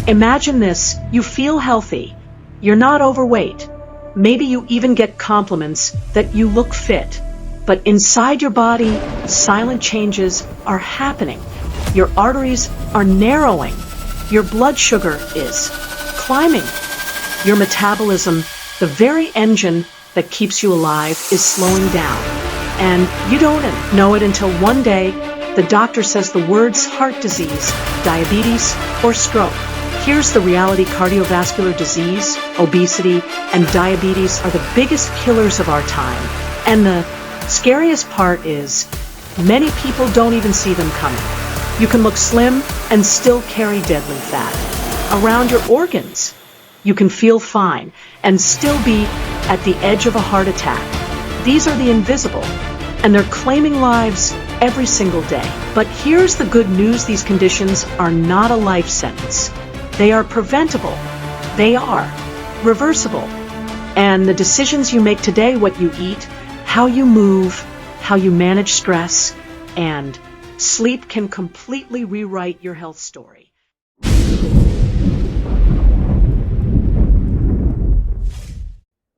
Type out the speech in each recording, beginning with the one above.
Imagine this, you feel healthy. You're not overweight. Maybe you even get compliments that you look fit. But inside your body, silent changes are happening. Your arteries are narrowing. Your blood sugar is climbing. Your metabolism, the very engine that keeps you alive, is slowing down. And you don't know it until one day the doctor says the words heart disease, diabetes, or stroke. Here's the reality: cardiovascular disease, obesity, and diabetes are the biggest killers of our time. And the scariest part is, many people don't even see them coming. You can look slim and still carry deadly fat around your organs. You can feel fine and still be at the edge of a heart attack. These are the invisible, and they're claiming lives every single day. But here's the good news: these conditions are not a life sentence. They are preventable. They are reversible. And the decisions you make today, what you eat, how you move, how you manage stress, and sleep can completely rewrite your health story.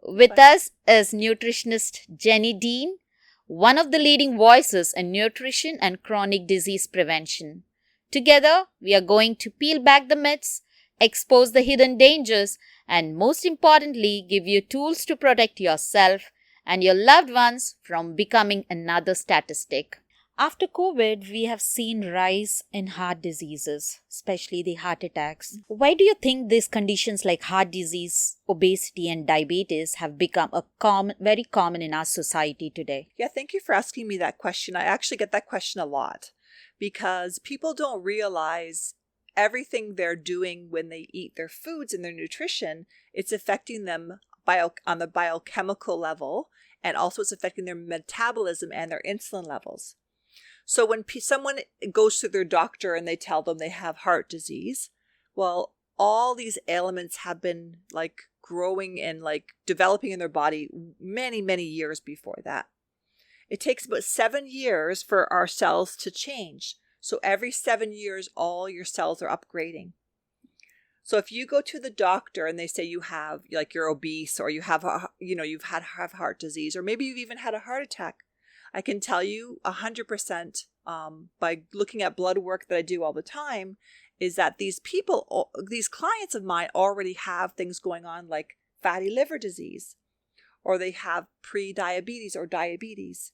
With us is nutritionist Jenni Dean, one of the leading voices in nutrition and chronic disease prevention. Together, we are going to peel back the myths, expose the hidden dangers, and most importantly, give you tools to protect yourself and your loved ones from becoming another statistic. After COVID, we have seen rise in heart diseases, especially the heart attacks. Why do you think these conditions like heart disease, obesity, and diabetes have become very common in our society today? Yeah, thank you for asking me that question. I actually get that question a lot because people don't realize everything they're doing when they eat their foods and their nutrition. It's affecting them on the biochemical level, and also it's affecting their metabolism and their insulin levels. So when someone goes to their doctor and they tell them they have heart disease, well, all these ailments have been like growing and like developing in their body many, many years before that. It takes about 7 years for our cells to change. So every 7 years, all your cells are upgrading. So if you go to the doctor and they say you have, like, you're obese, or you have, you've have heart disease, or maybe you've even had a heart attack, I can tell you 100% by looking at blood work that I do all the time, is that these clients of mine already have things going on like fatty liver disease, or they have pre-diabetes or diabetes.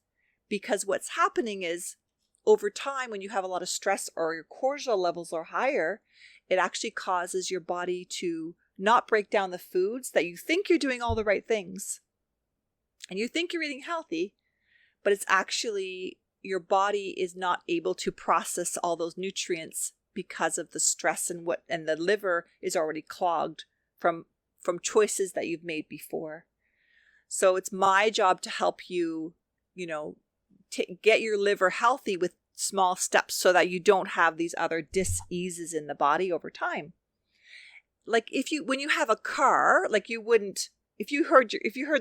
Because what's happening is, over time, when you have a lot of stress or your cortisol levels are higher, it actually causes your body to not break down the foods that you think you're doing all the right things. And you think you're eating healthy, but it's actually your body is not able to process all those nutrients because of the stress and the liver is already clogged from choices that you've made before. So it's my job to help you, get your liver healthy with small steps so that you don't have these other dis-eases in the body over time. Like when you have a car, like you wouldn't, if you heard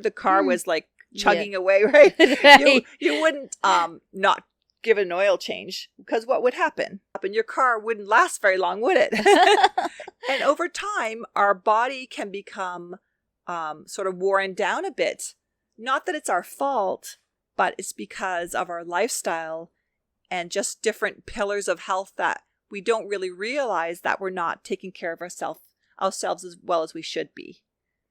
the car was like chugging away, right? Right. You wouldn't not give an oil change, because what would happen? And your car wouldn't last very long, would it? And over time, our body can become sort of worn down a bit. Not that it's our fault, but it's because of our lifestyle and just different pillars of health that we don't really realize that we're not taking care of ourselves as well as we should be.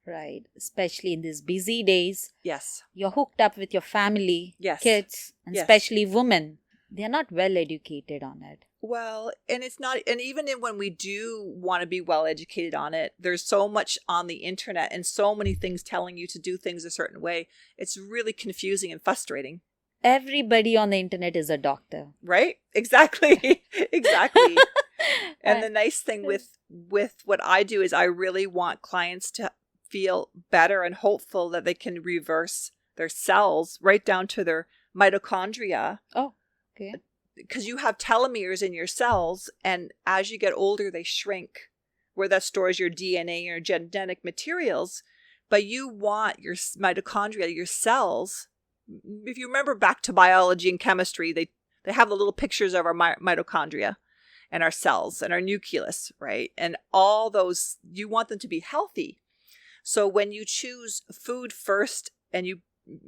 Right. Especially in these busy days. Yes. You're hooked up with your family, yes. kids, and especially women. They're not well educated on it. Well, and it's not, and even when we do want to be well educated on it, there's so much on the internet and so many things telling you to do things a certain way. It's really confusing and frustrating. Everybody on the internet is a doctor. Right? Exactly. Exactly. And the nice thing with what I do is I really want clients to feel better and hopeful that they can reverse their cells right down to their mitochondria. Oh, okay. Because you have telomeres in your cells, and as you get older, they shrink, where that stores your DNA, your genetic materials. But you want your mitochondria, your cells. If you remember back to biology and chemistry, they have the little pictures of our mitochondria. and our cells and our nucleus, right? And all those, you want them to be healthy. So when you choose food first and you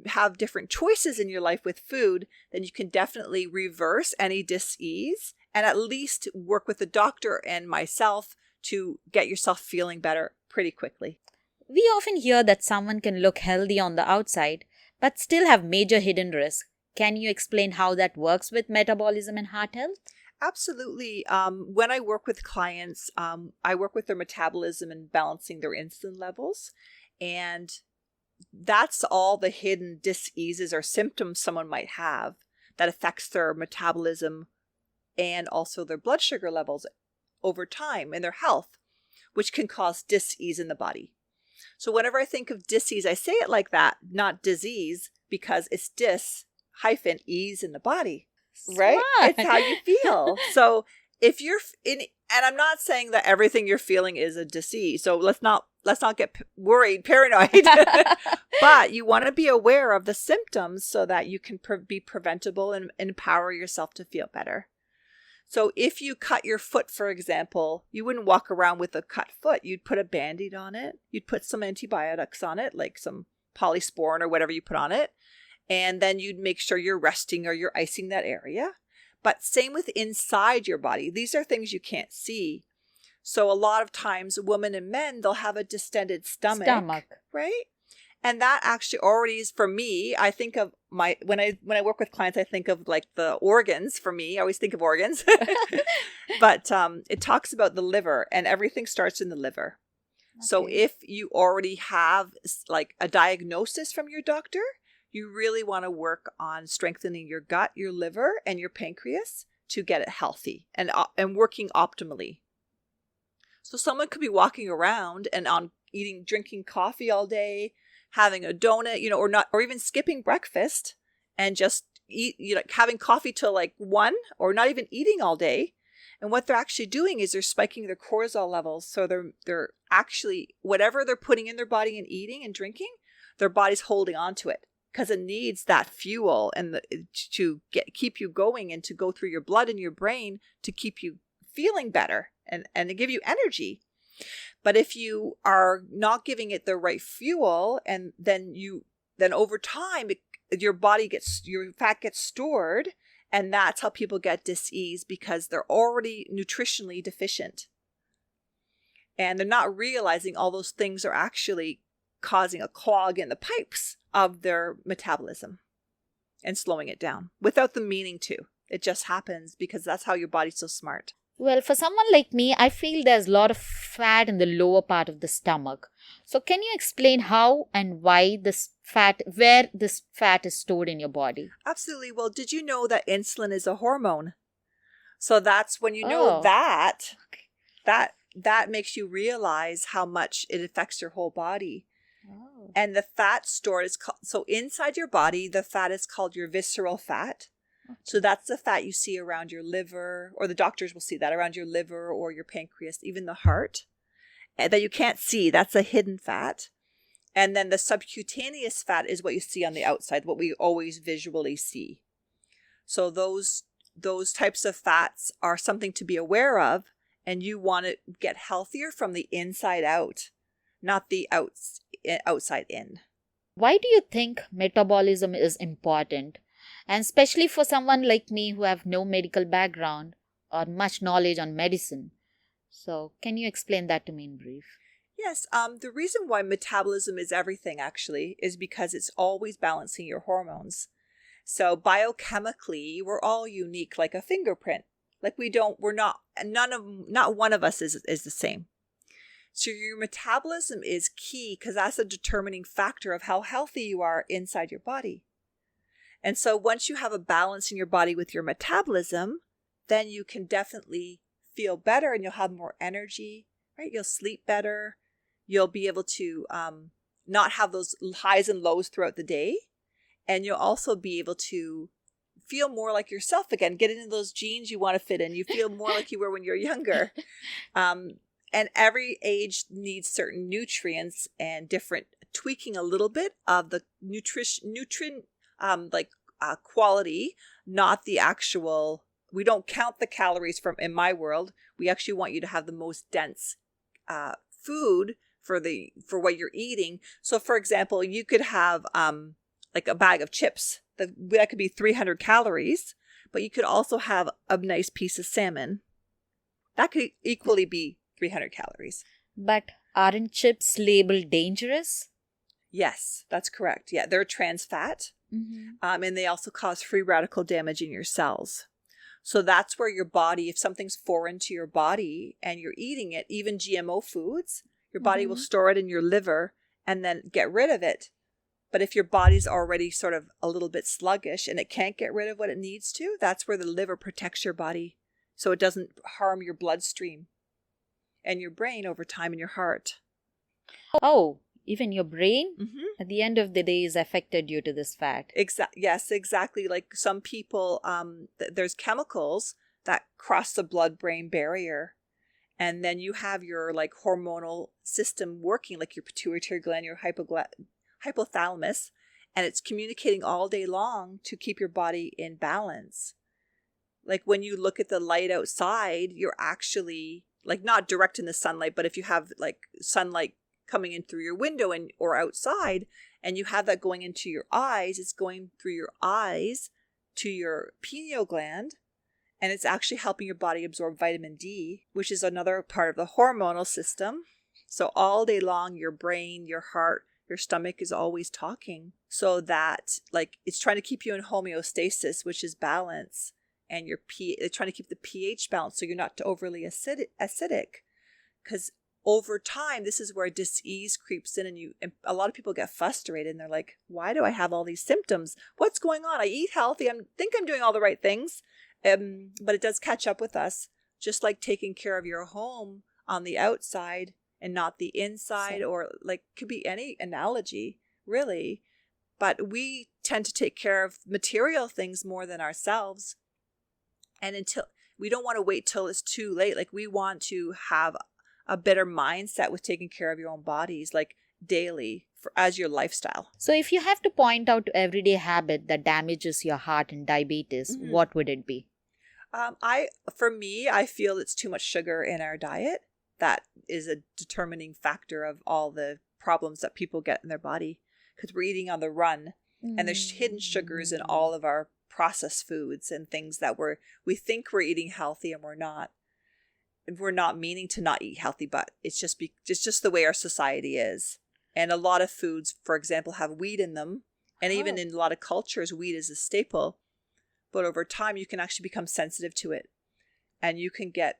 have different choices in your life with food, then you can definitely reverse any dis-ease and at least work with the doctor and myself to get yourself feeling better pretty quickly. We often hear that someone can look healthy on the outside, but still have major hidden risks. Can you explain how that works with metabolism and heart health? Absolutely. When I work with clients, I work with their metabolism and balancing their insulin levels. And that's all the hidden dis-eases or symptoms someone might have that affects their metabolism and also their blood sugar levels over time and their health, which can cause dis-ease in the body. So whenever I think of dis-ease, I say it like that, not disease, because it's dis-ease in the body, right? Smart. It's how you feel. So if you're in, and I'm not saying that everything you're feeling is a disease. So let's not get worried, paranoid, but you want to be aware of the symptoms so that you can be preventable and empower yourself to feel better. So if you cut your foot, for example, you wouldn't walk around with a cut foot. You'd put a Band-Aid on it. You'd put some antibiotics on it, like some polysporin or whatever you put on it. And then you'd make sure you're resting or you're icing that area. But same with inside your body. These are things you can't see. So a lot of times, women and men, they'll have a distended stomach. Right? And that actually already is, for me, I think of when I work with clients, I think of like the organs. For me, I always think of organs. But it talks about the liver, and everything starts in the liver. Okay. So if you already have like a diagnosis from your doctor, you really want to work on strengthening your gut, your liver, and your pancreas to get it healthy and working optimally. So someone could be walking around and drinking coffee all day, having a donut, or even skipping breakfast and just having coffee till like 1, or not even eating all day. And what they're actually doing is they're spiking their cortisol levels. So they're actually, whatever they're putting in their body and eating and drinking, their body's holding on to it because it needs that fuel and to keep you going and to go through your blood and your brain to keep you feeling better and to give you energy. But if you are not giving it the right fuel, and then over time, your fat gets stored, and that's how people get dis-ease, because they're already nutritionally deficient. And they're not realizing all those things are actually causing a clog in the pipes of their metabolism and slowing it down without them meaning to. It just happens because that's how your body's so smart. Well, for someone like me, I feel there's a lot of fat in the lower part of the stomach. So can you explain how and why where this fat is stored in your body? Absolutely. Well, did you know that insulin is a hormone? So that's when you know that makes you realize how much it affects your whole body. Oh. And the fat stored is so inside your body, the fat is called your visceral fat. So that's the fat you see around your liver, or the doctors will see that around your liver or your pancreas, even the heart, and that you can't see. That's a hidden fat. And then the subcutaneous fat is what you see on the outside, what we always visually see. So those types of fats are something to be aware of, and you want to get healthier from the inside out, not the outside in. Why do you think metabolism is important? And especially for someone like me who have no medical background or much knowledge on medicine. So can you explain that to me in brief? Yes. The reason why metabolism is everything actually is because it's always balancing your hormones. So biochemically, we're all unique, like a fingerprint. Like not one of us is the same. So your metabolism is key because that's a determining factor of how healthy you are inside your body. And so once you have a balance in your body with your metabolism, then you can definitely feel better and you'll have more energy, right? You'll sleep better. You'll be able to not have those highs and lows throughout the day. And you'll also be able to feel more like yourself again, get into those jeans you want to fit in. You feel more like you were when you're younger. And every age needs certain nutrients and different tweaking a little bit of the nutrient quality, not the actual we don't count the calories from, in my world, we actually want you to have the most dense food for what you're eating. So for example, you could have like a bag of chips that could be 300 calories, but you could also have a nice piece of salmon. That could equally be 300 calories. But aren't chips labeled dangerous? Yes, that's correct. Yeah, they're trans fat. And they also cause free radical damage in your cells. So that's where your body, if something's foreign to your body and you're eating it, even GMO foods, your body will store it in your liver and then get rid of it. But if your body's already sort of a little bit sluggish and it can't get rid of what it needs to, that's where the liver protects your body so it doesn't harm your bloodstream and your brain over time and your heart. Oh, even your brain at the end of the day is affected due to this fat. Yes, exactly. Like some people, there's chemicals that cross the blood-brain barrier. And then you have your like hormonal system working, like your pituitary gland, your hypothalamus, and it's communicating all day long to keep your body in balance. Like when you look at the light outside, you're actually like not direct in the sunlight, but if you have like sunlight coming in through your window or outside, and you have that going into your eyes, it's going through your eyes to your pineal gland, and it's actually helping your body absorb vitamin D, which is another part of the hormonal system. So all day long, your brain, your heart, your stomach is always talking, so that like it's trying to keep you in homeostasis, which is balance, and it's trying to keep the pH balanced so you're not overly acidic. Because over time, this is where dis-ease creeps in, and a lot of people get frustrated and they're like, why do I have all these symptoms? What's going on? I eat healthy. I think I'm doing all the right things. But it does catch up with us, just like taking care of your home on the outside and not the inside, or like could be any analogy, really. But we tend to take care of material things more than ourselves. And we don't want to wait till it's too late. Like we want to have a better mindset with taking care of your own bodies, like daily as your lifestyle. So if you have to point out everyday habit that damages your heart and diabetes, what would it be? For me, I feel it's too much sugar in our diet. That is a determining factor of all the problems that people get in their body, because we're eating on the run, and there's hidden sugars in all of our processed foods and things that we think we're eating healthy and we're not. We're not meaning to not eat healthy, but it's just the way our society is. And a lot of foods, for example, have wheat in them. And even in a lot of cultures, wheat is a staple. But over time, you can actually become sensitive to it. And you can get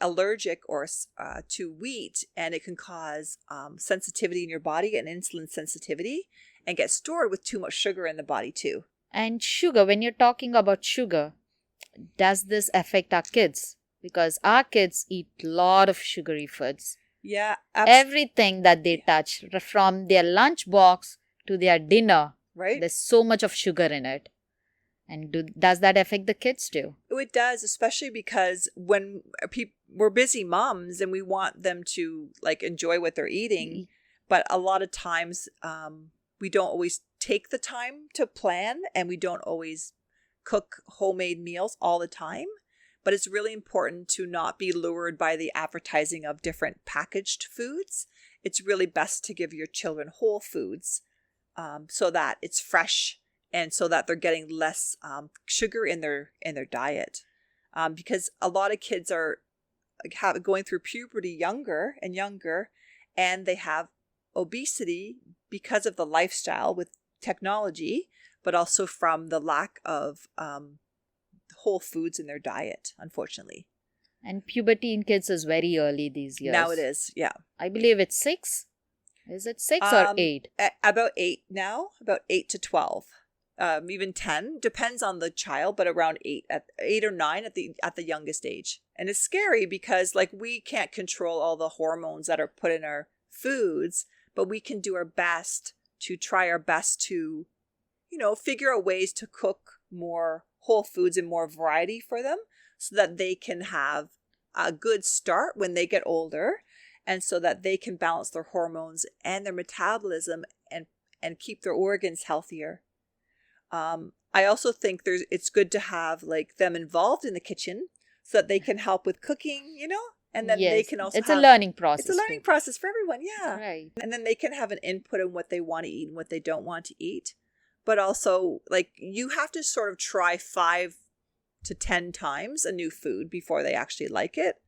allergic to wheat, and it can cause sensitivity in your body and insulin sensitivity, and get stored with too much sugar in the body too. And sugar, when you're talking about sugar, does this affect our kids? Because our kids eat a lot of sugary foods. Yeah. Everything that they touch, from their lunch box to their dinner, right? There's so much of sugar in it. And does that affect the kids too? It does, especially because when we're busy moms and we want them to like enjoy what they're eating, but a lot of times we don't always take the time to plan, and we don't always cook homemade meals all the time. But it's really important to not be lured by the advertising of different packaged foods. It's really best to give your children whole foods so that it's fresh, and so that they're getting less sugar in their diet. Because a lot of kids are going through puberty younger and younger, and they have obesity because of the lifestyle with technology, but also from the lack of whole foods in their diet, unfortunately. And puberty in kids is very early these years. Now it is, yeah. I believe it's 6. Is it 6 or 8? About 8 now, about 8 to 12. Even 10, depends on the child, but around 8 or 9 at the youngest age. And it's scary because like we can't control all the hormones that are put in our foods, but we can do our best to figure out ways to cook more whole foods and more variety for them, so that they can have a good start when they get older, and so that they can balance their hormones and their metabolism and keep their organs healthier. I also think it's good to have like them involved in the kitchen so that they can help with cooking, and then they Yes, can also it's a learning process. it's a learning process for everyone, yeah. Right. And then they can have an input on what they want to eat and what they don't want to eat. But also, like, you have to sort of try 5 to 10 times a new food before they actually like it.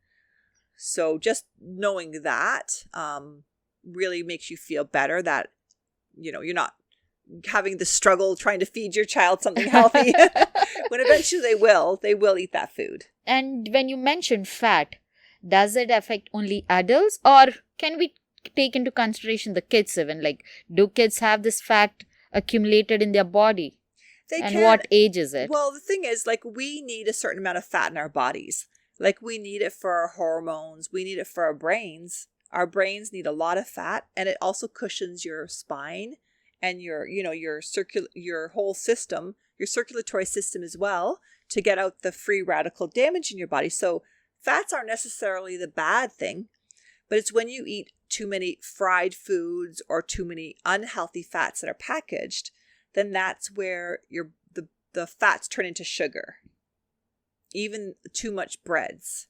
So just knowing that really makes you feel better that, you're not having the struggle trying to feed your child something healthy. When eventually they will eat that food. And when you mention fat, does it affect only adults, or can we take into consideration the kids even? Like, do kids have this fat accumulated in their body? What age is it? Well, the thing is, like, we need a certain amount of fat in our bodies. Like, we need it for our hormones. We need it for our brains. Our brains need a lot of fat, and it also cushions your spine and your whole system, your circulatory system as well, to get out the free radical damage in your body. So fats aren't necessarily the bad thing, but it's when you eat too many fried foods or too many unhealthy fats that are packaged, then that's where the fats turn into sugar. Even too much breads.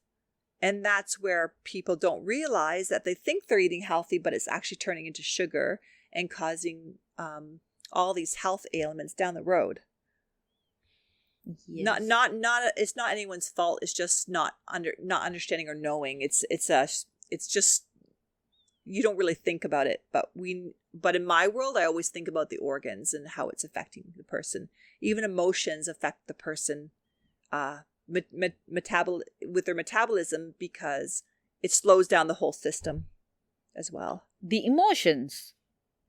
And that's where people don't realize that they think they're eating healthy, but it's actually turning into sugar and causing all these health ailments down the road. Yes. It's not anyone's fault. It's just not understanding or knowing. It's just you don't really think about it. But in my world, I always think about the organs and how it's affecting the person. Even emotions affect the person with their metabolism, because it slows down the whole system as well. The emotions.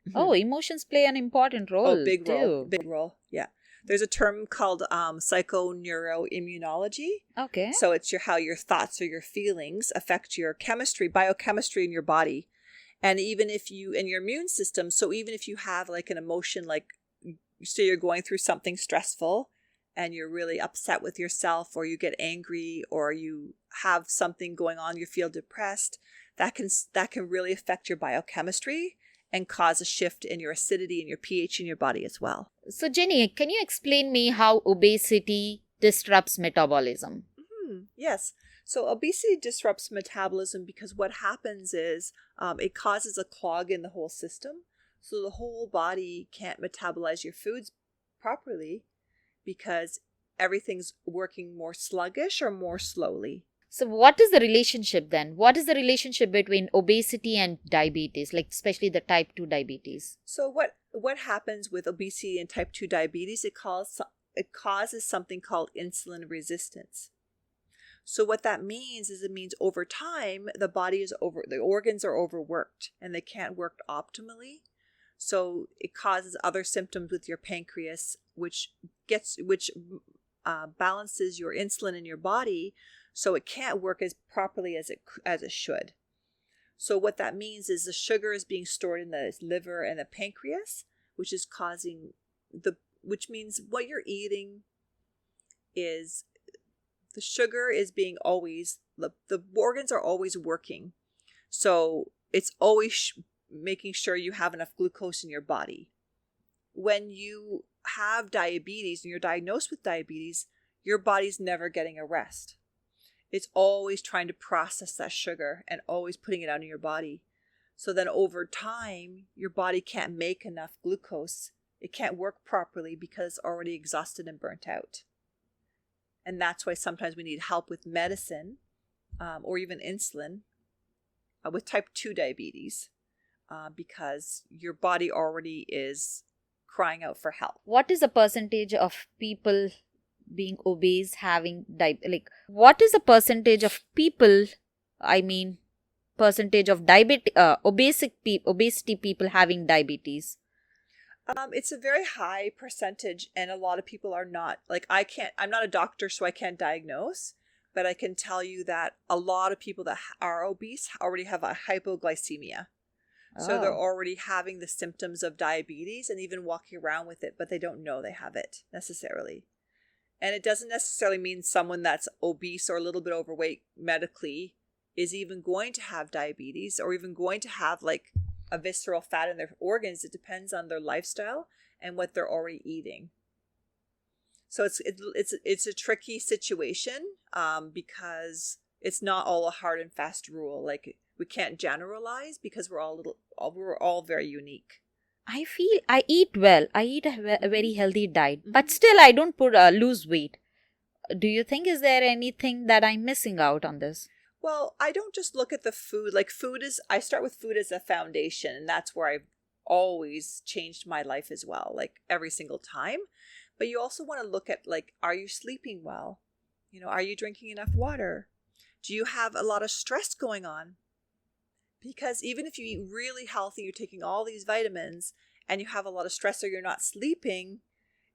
Mm-hmm. Oh, emotions play an important role. Oh, big role. Yeah. There's a term called psychoneuroimmunology. Okay. So it's how your thoughts or your feelings affect your biochemistry in your body. And even if and your immune system, so even if you have like an emotion, like say you're going through something stressful and you're really upset with yourself, or you get angry, or you have something going on, you feel depressed, that can really affect your biochemistry and cause a shift in your acidity and your pH in your body as well. So Jenni, can you explain me how obesity disrupts metabolism? Yes. So obesity disrupts metabolism because what happens is it causes a clog in the whole system. So the whole body can't metabolize your foods properly because everything's working more sluggish or more slowly. So what is the relationship then? What is the relationship between obesity and diabetes, like especially the type 2 diabetes? So what happens with obesity and type 2 diabetes, it causes something called insulin resistance. So what that means is, it means over time, the organs are overworked and they can't work optimally. So it causes other symptoms with your pancreas, which balances your insulin in your body, so it can't work as properly as it should. So what that means is the sugar is being stored in the liver and the pancreas, which means what you're eating is the sugar is being the organs are always working. So it's always making sure you have enough glucose in your body. When you have diabetes and you're diagnosed with diabetes, your body's never getting a rest. It's always trying to process that sugar and always putting it out in your body. So then over time, your body can't make enough glucose. It can't work properly because it's already exhausted and burnt out. And that's why sometimes we need help with medicine or even insulin with type 2 diabetes because your body already is crying out for help. What is the percentage of people being obese having what is the percentage of people, percentage of obesity people having diabetes? It's a very high percentage, and a lot of people are not. I'm not a doctor, so I can't diagnose, but I can tell you that a lot of people that are obese already have a hypoglycemia. So they're already having the symptoms of diabetes and even walking around with it, but they don't know they have it necessarily. And it doesn't necessarily mean someone that's obese or a little bit overweight medically is even going to have diabetes or even going to have a visceral fat in their organs. It depends on their lifestyle and what they're already eating. So it's a tricky situation because it's not all a hard and fast rule. Like we can't generalize because we're all very unique. I feel I eat well. I eat a very healthy diet, but still I don't lose weight. Do you think is there anything that I'm missing out on this? Well, I don't just look at the food. Like I start with food as a foundation, and that's where I've always changed my life as well, like every single time. But you also want to look at, like, are you sleeping well? Are you drinking enough water? Do you have a lot of stress going on? Because even if you eat really healthy, you're taking all these vitamins and you have a lot of stress or you're not sleeping,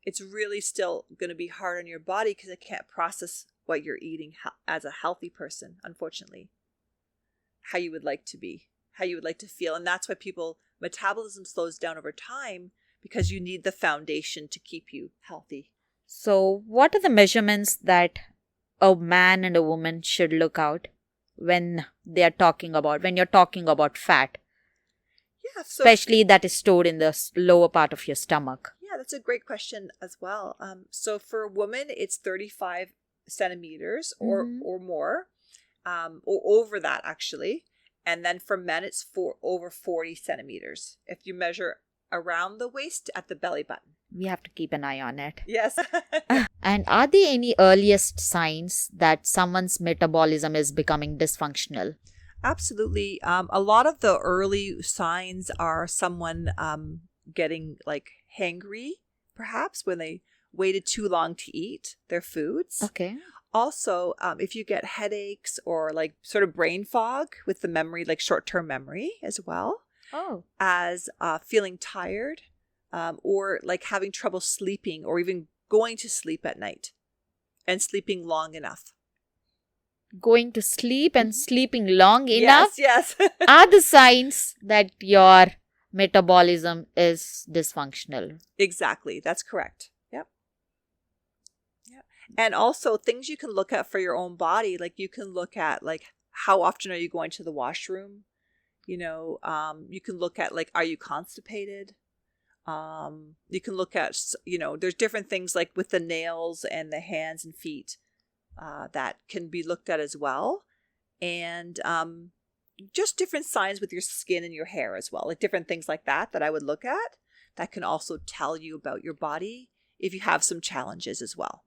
it's really still going to be hard on your body because it can't process what you're eating as a healthy person, unfortunately. How you would like to be, how you would like to feel. And that's why metabolism slows down over time, because you need the foundation to keep you healthy. So what are the measurements that a man and a woman should look out when you're talking about fat? Yeah, especially that is stored in the lower part of your stomach. Yeah, that's a great question as well. So for a woman, it's 35 centimeters or more, or over that actually. And then for men, it's over 40 centimeters. If you measure around the waist at the belly button. We have to keep an eye on it. Yes. And are there any earliest signs that someone's metabolism is becoming dysfunctional? Absolutely. A lot of the early signs are someone getting like hangry, perhaps when they waited too long to eat their foods. Okay. Also, if you get headaches or like sort of brain fog with the memory, like short-term memory as well. Oh. As feeling tired or like having trouble sleeping or even going to sleep at night and sleeping long enough. Going to sleep and sleeping long enough? Yes. Are the signs that your metabolism is dysfunctional. Exactly. That's correct. Yep. And also things you can look at for your own body. Like you can look at like how often are you going to the washroom? You can look at like, are you constipated? You can look at, there's different things like with the nails and the hands and feet that can be looked at as well. And just different signs with your skin and your hair as well, like different things like that I would look at that can also tell you about your body if you have some challenges as well.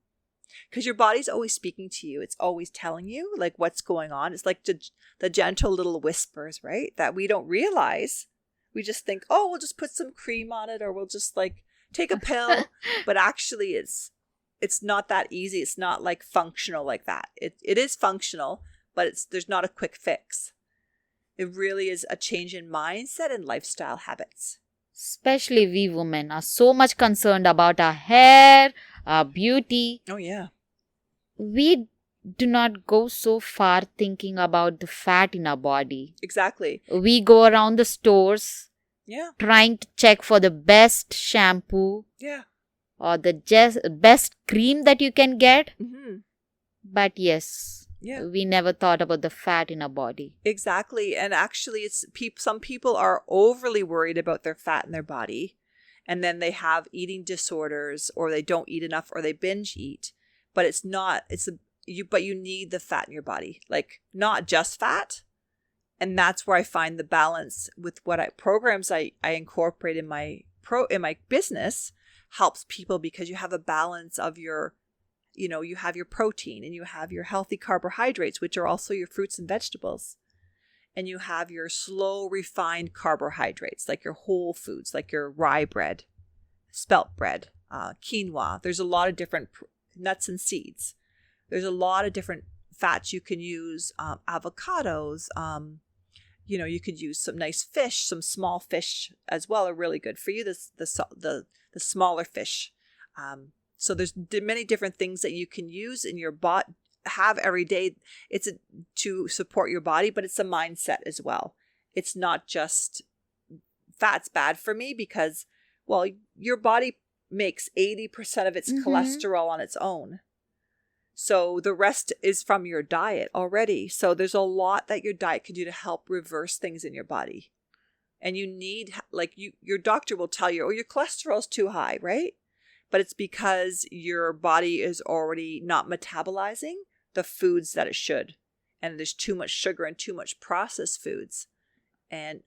Because your body's always speaking to you. It's always telling you like what's going on. It's like the gentle little whispers, right? That we don't realize. We just think, oh, we'll just put some cream on it or we'll just like take a pill. But actually it's not that easy. It's not like functional like that. It is functional, but there's not a quick fix. It really is a change in mindset and lifestyle habits. Especially we women are so much concerned about our hair, our beauty. Oh, yeah. We do not go so far thinking about the fat in our body. Exactly. We go around the stores trying to check for the best shampoo or the best cream that you can get. Mm-hmm. But yes, we never thought about the fat in our body. Exactly. And actually, some people are overly worried about their fat in their body. And then they have eating disorders or they don't eat enough or they binge eat. But but you need the fat in your body, like not just fat. And that's where I find the balance with programs I incorporate in my business helps people, because you have a balance of you have your protein and you have your healthy carbohydrates, which are also your fruits and vegetables. And you have your slow refined carbohydrates, like your whole foods, like your rye bread, spelt bread, quinoa. There's a lot of different nuts and seeds. There's a lot of different fats you can use. Avocados. You could use some nice fish. Some small fish as well are really good for you. The smaller fish. So there's many different things that you can use in your body. Have every day. It's to support your body, but it's a mindset as well. It's not just fat's bad for me because, well, your body makes 80% of its cholesterol on its own. So the rest is from your diet already. So there's a lot that your diet can do to help reverse things in your body. And you need, like your doctor will tell you, oh, your cholesterol's too high, right? but it's because your body is already not metabolizing the foods that it should. And there's too much sugar and too much processed foods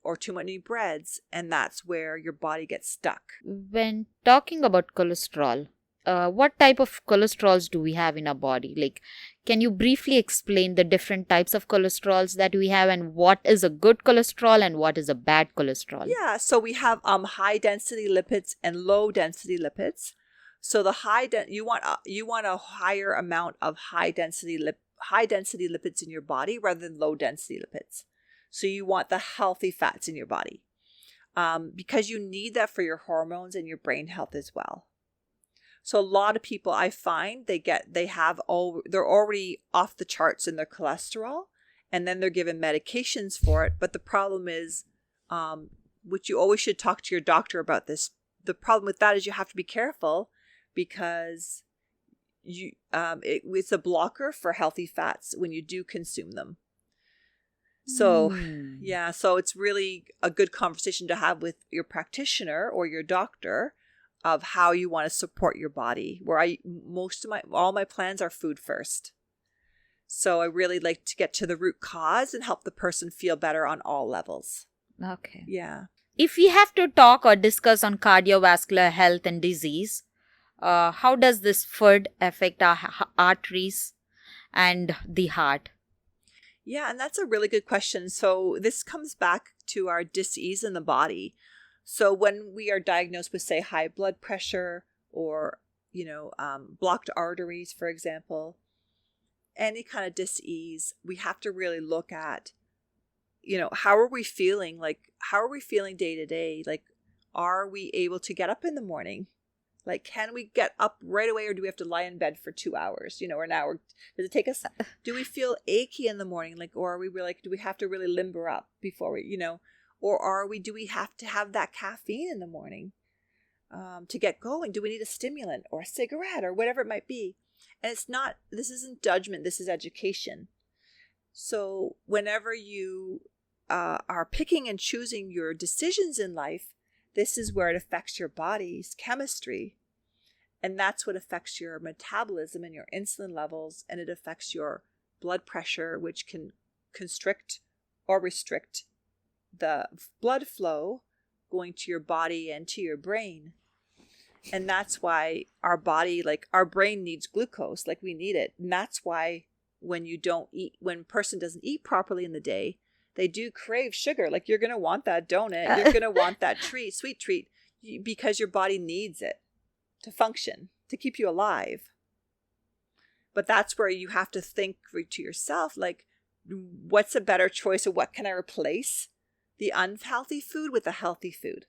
or too many breads. And that's where your body gets stuck. When talking about cholesterol, what type of cholesterols do we have in our body? Like, can you briefly explain the different types of cholesterols that we have and what is a good cholesterol and what is a bad cholesterol? Yeah, so we have high density lipids and low density lipids. So the you want a higher amount of high density lipids in your body rather than low density lipids. So you want the healthy fats in your body because you need that for your hormones and your brain health as well. So a lot of people I find they're already off the charts in their cholesterol, and then they're given medications for it. But the problem is, which you always should talk to your doctor about this. The problem with that is you have to be careful because it's a blocker for healthy fats when you do consume them. So yeah, so it's really a good conversation to have with your practitioner or your doctor of how you want to support your body. Where all my plans are food first. So I really like to get to the root cause and help the person feel better on all levels. Okay. Yeah. If we have to talk or discuss on cardiovascular health and disease, how does this food affect our arteries and the heart? Yeah, and that's a really good question. So this comes back to our dis-ease in the body. So when we are diagnosed with, say, high blood pressure or, blocked arteries, for example, any kind of dis-ease, we have to really look at, how are we feeling? Like, how are we feeling day to day? Like, are we able to get up in the morning? Like, can we get up right away or do we have to lie in bed for 2 hours, or an hour? Does it take us? Do we feel achy in the morning? Like, or are we really, do we have to really limber up before we, or do we have to have that caffeine in the morning to get going? Do we need a stimulant or a cigarette or whatever it might be? And this isn't judgment, this is education. So whenever you are picking and choosing your decisions in life, this is where it affects your body's chemistry. And that's what affects your metabolism and your insulin levels. And it affects your blood pressure, which can constrict or restrict the blood flow going to your body and to your brain. And that's why our body, like our brain needs glucose, like we need it. And that's why when a person doesn't eat properly in the day, they do crave sugar. Like you're going to want that donut. You're going to want that sweet treat, because your body needs it to function, to keep you alive. But that's where you have to think to yourself, like, what's a better choice, or what can I replace the unhealthy food with a healthy food?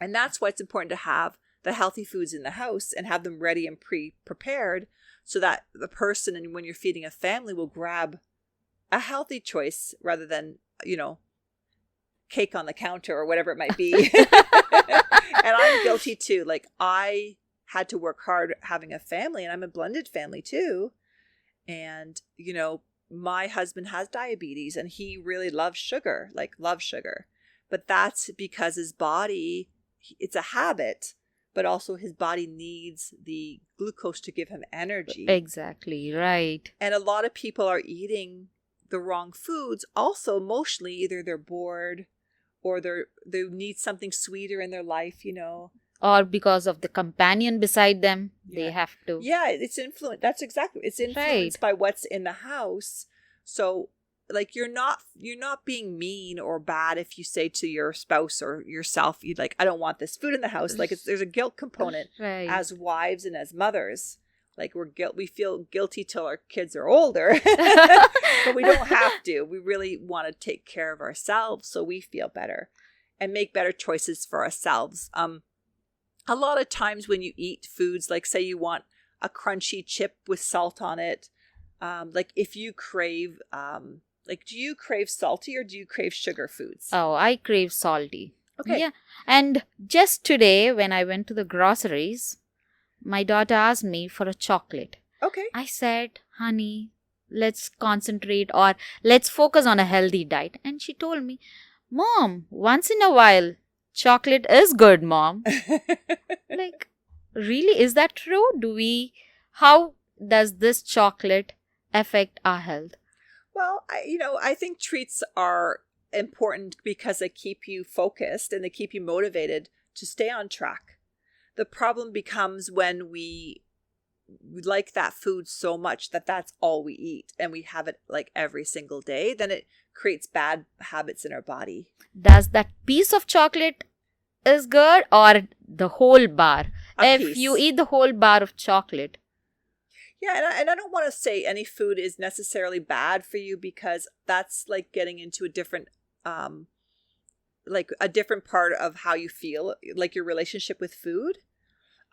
And that's why it's important to have the healthy foods in the house and have them ready and prepared so that the person, and when you're feeding a family, will grab a healthy choice rather than, cake on the counter or whatever it might be. And I'm guilty too. Like, I had to work hard having a family, and I'm a blended family too. And, my husband has diabetes and he really loves sugar. But that's because his body, it's a habit, but also his body needs the glucose to give him energy. Exactly, right. And a lot of people are eating the wrong foods. Also, emotionally, either they're bored or they need something sweeter in their life, Or because of the companion beside them, they have to. Yeah, it's influenced. That's exactly. It's influenced by what's in the house. So, like, you're not being mean or bad if you say to your spouse or yourself, I don't want this food in the house. Like, there's a guilt component as wives and as mothers. Like, we feel guilty till our kids are older, but we don't have to. We really want to take care of ourselves so we feel better and make better choices for ourselves. A lot of times when you eat foods, like say you want a crunchy chip with salt on it, like if you crave, do you crave salty or do you crave sugar foods? Oh, I crave salty. Okay. Yeah. And just today when I went to the groceries, my daughter asked me for a chocolate. Okay. I said, honey, let's concentrate or let's focus on a healthy diet. And she told me, Mom, once in a while, chocolate is good, Mom. Like, Really? Is that true? How does this chocolate affect our health? Well, I think treats are important because they keep you focused and they keep you motivated to stay on track. The problem becomes when we like that food so much that that's all we eat and we have it like every single day, then it creates bad habits in our body. Does that piece of chocolate is good or the whole bar? A If piece. you eat the whole bar of chocolate. Yeah, and I don't want to say any food is necessarily bad for you, because that's like getting into a different part of how you feel, like your relationship with food.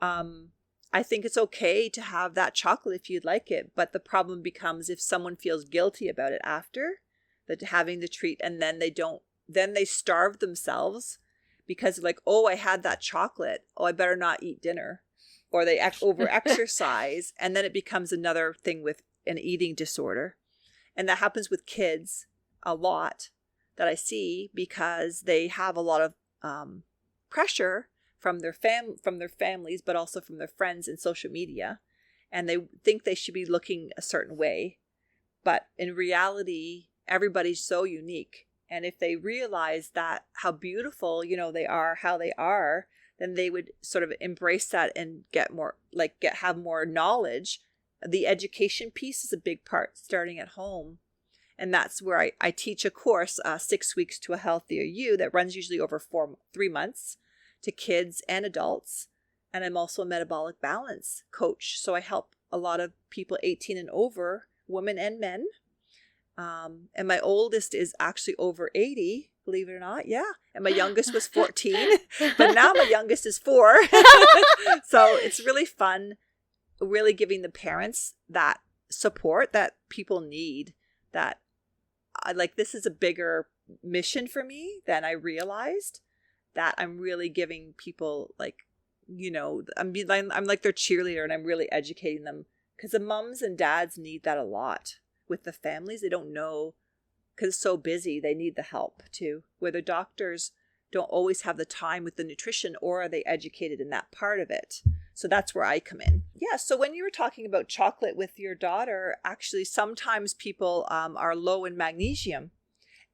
I think it's okay to have that chocolate if you'd like it, but the problem becomes if someone feels guilty about it after that, having the treat, and then they starve themselves because like, oh, I had that chocolate, oh, I better not eat dinner. Or they over exercise, and then it becomes another thing with an eating disorder. And that happens with kids a lot that I see, because they have a lot of pressure from their families, but also from their friends and social media. And they think they should be looking a certain way. But in reality, everybody's so unique. And if they realize that how beautiful, they are, how they are, then they would sort of embrace that and have more knowledge. The education piece is a big part, starting at home. And that's where I teach a course, 6 weeks to a healthier you, that runs usually over 3 months to kids and adults. And I'm also a metabolic balance coach. So I help a lot of people 18 and over, women and men. And my oldest is actually over 80. Believe it or not. Yeah. And my youngest was 14, but now my youngest is 4. So it's really fun, really giving the parents that support that people need. That this is a bigger mission for me than I realized, that I'm really giving people I'm like their cheerleader, and I'm really educating them, because the moms and dads need that a lot with the families. They don't know, because it's so busy, they need the help too, where the doctors don't always have the time with the nutrition, or are they educated in that part of it? So that's where I come in. Yeah, so when you were talking about chocolate with your daughter, actually sometimes people are low in magnesium,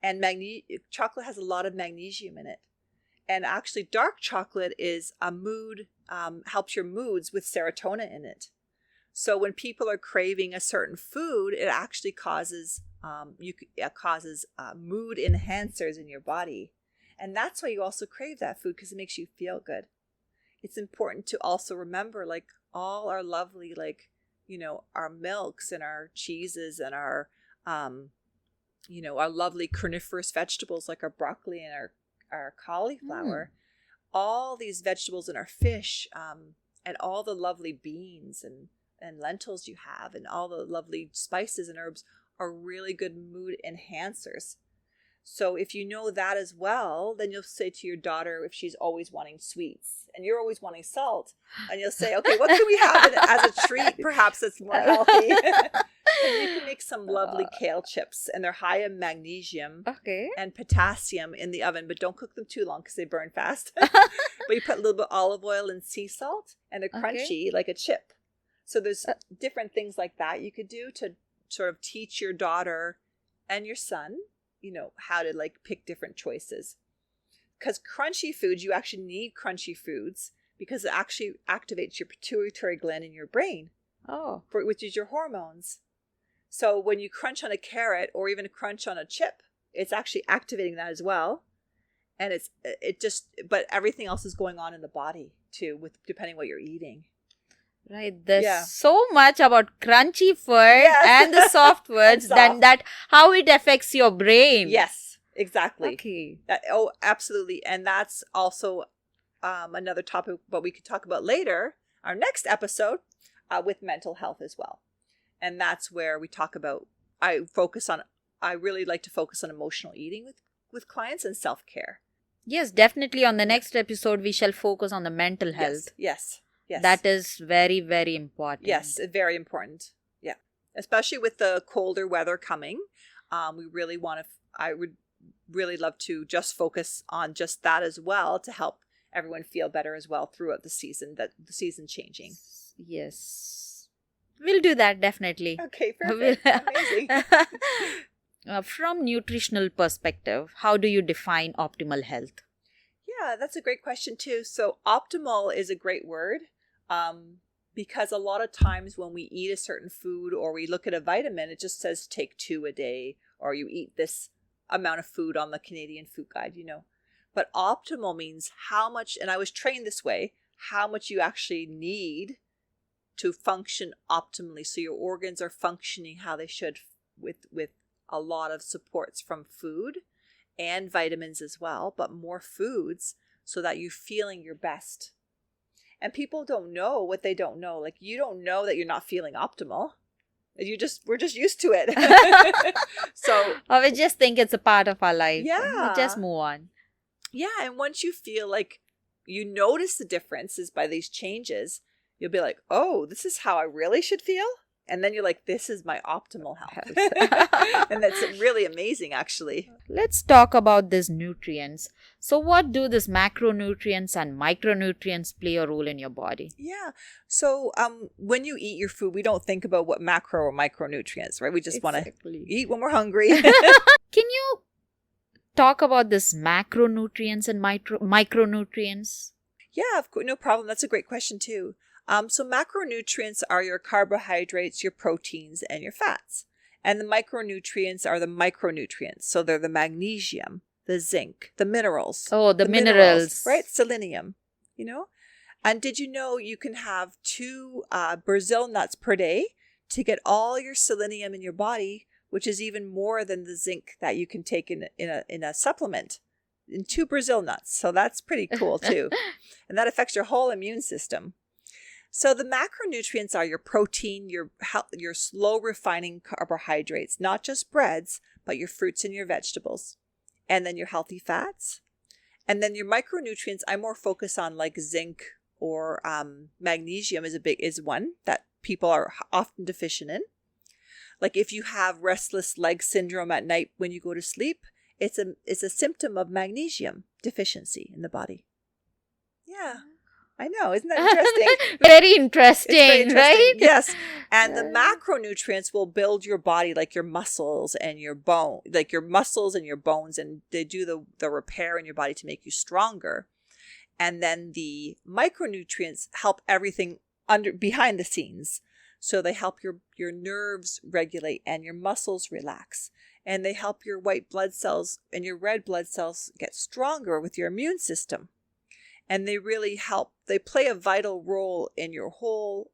and chocolate has a lot of magnesium in it. And actually dark chocolate is a mood, helps your moods with serotonin in it. So when people are craving a certain food, it actually causes mood enhancers in your body. And that's why you also crave that food, because it makes you feel good. It's important to also remember, all our lovely, our milks and our cheeses and our, our lovely carnivorous vegetables, like our broccoli and our cauliflower, all these vegetables and our fish, and all the lovely beans and lentils you have, and all the lovely spices and herbs are really good mood enhancers. So if you know that as well, then you'll say to your daughter, if she's always wanting sweets and you're always wanting salt, and you'll say, okay, what can we have as a treat perhaps that's more healthy? And you can make some lovely kale chips, and they're high in magnesium and potassium in the oven, but don't cook them too long because they burn fast. But you put a little bit of olive oil and sea salt, and they're crunchy like a chip. So there's different things like that you could do to sort of teach your daughter and your son, how to pick different choices. Because crunchy foods, you actually need crunchy foods, because it actually activates your pituitary gland in your brain, which is your hormones. So when you crunch on a carrot or even crunch on a chip, it's actually activating that as well. And but everything else is going on in the body too, depending what you're eating. Right. There's so much about crunchy food and the soft foods, than that how it affects your brain. Yes, exactly. Okay. Absolutely. And that's also another topic, but we could talk about later, our next episode, with mental health as well. And that's where we talk about, I really like to focus on emotional eating with clients and self-care. Yes, definitely. On the next episode, we shall focus on the mental health. Yes. That is very, very important. Yes, very important. Yeah. Especially with the colder weather coming. I would really love to just focus on just that as well, to help everyone feel better as well throughout the season, that the season changing. Yes. We'll do that definitely. Okay, perfect. Amazing. From nutritional perspective, how do you define optimal health? Yeah, that's a great question too. So optimal is a great word because a lot of times when we eat a certain food or we look at a vitamin, it just says take 2 a day, or you eat this amount of food on the Canadian Food Guide, But optimal means how much, and I was trained this way, how much you actually need to function optimally. So your organs are functioning how they should with a lot of supports from food and vitamins as well, but more foods so that you're feeling your best. And people don't know what they don't know. Like, you don't know that you're not feeling optimal. We're just used to it. So, or we just think it's a part of our life. Yeah. We just move on. Yeah. And once you feel like you notice the differences by these changes, you'll be like, oh, this is how I really should feel. And then you're like, this is my optimal health. And that's really amazing, actually. Let's talk about these nutrients. So what do these macronutrients and micronutrients play a role in your body? Yeah. So when you eat your food, we don't think about what macro or micronutrients, right? We just want to eat when we're hungry. Can you talk about this macronutrients and micronutrients? Yeah, of course, no problem. That's a great question too. So macronutrients are your carbohydrates, your proteins, and your fats. And the micronutrients are the micronutrients. So they're the magnesium, the zinc, the minerals. Oh, the minerals. Right? Selenium, And did you know you can have 2 Brazil nuts per day to get all your selenium in your body, which is even more than the zinc that you can take in a supplement, in 2 Brazil nuts. So that's pretty cool too. And that affects your whole immune system. So the macronutrients are your protein, your slow refining carbohydrates, not just breads, but your fruits and your vegetables, and then your healthy fats. And then your micronutrients, I more focus on like zinc or magnesium is one that people are often deficient in. Like if you have restless leg syndrome at night when you go to sleep, it's a symptom of magnesium deficiency in the body. Yeah. I know, isn't that interesting? Very interesting, right? Yes. And the macronutrients will build your body, like your muscles and your bone, like your muscles and your bones, and they do the repair in your body to make you stronger. And then the micronutrients help everything behind the scenes. So they help your nerves regulate and your muscles relax. And they help your white blood cells and your red blood cells get stronger with your immune system. And they really help. They play a vital role in your whole